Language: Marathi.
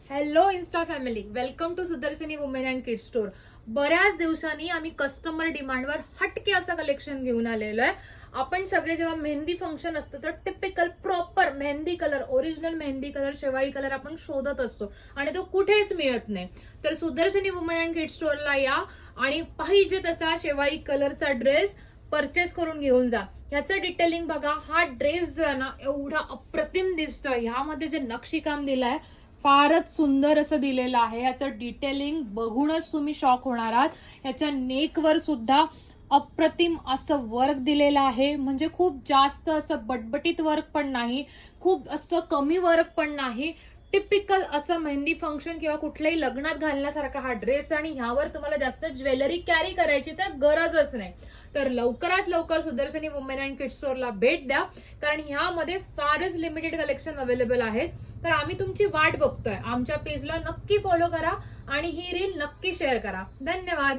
Hello insta family, welcome to Sudarshani women and kids store. बऱ्याच दिवसांनी आम्ही कस्टमर डिमांडवर हटके असं कलेक्शन घेऊन आलेलो आहे. आपण सगळे जेव्हा मेहंदी फंक्शन असतं तर typical proper mehndi colour, original mehndi colour, शेवाळी कलर आपण शोधत असतो आणि तो कुठेच मिळत नाही. तर सुदर्शनी वुमेन अँड किड्स स्टोरला या आणि पाहिजे तसा शेवाळी कलरचा ड्रेस परचेस करून घेऊन जा. ह्याचं डिटेलिंग बघा. हा ड्रेस जो आहे ना एवढा अप्रतिम दिसतोय. ह्यामध्ये जे नक्षीकाम दिलंय फारच सुंदर असं दिलेलं आहे. याचं डिटेलिंग बघूनच तुम्ही शॉक होणार आहात. याच्या नेकवर सुद्धा अप्रतिम असं वर्क दिलेलं आहे. म्हणजे खूप जास्त असं बटबटीत वर्क पण नाही, खूप असं कमी वर्क पण नाही. टिपिकल असं मेहंदी फंक्शन किंवा कुठल्याही लग्नात घालण्यासारखा हा ड्रेस आणि ह्यावर तुम्हाला जास्त ज्वेलरी कॅरी करायची तर गरजच नाही. तर लवकरात लवकर सुदर्शनी वुमेन अँड किड्स स्टोरला भेट द्या, कारण ह्यामध्ये फारच लिमिटेड कलेक्शन अवेलेबल आहे. तर आम्ही तुमची वाट बघतोय. आमच्या पेजला नक्की फॉलो करा आणि ही रील नक्की शेअर करा. धन्यवाद.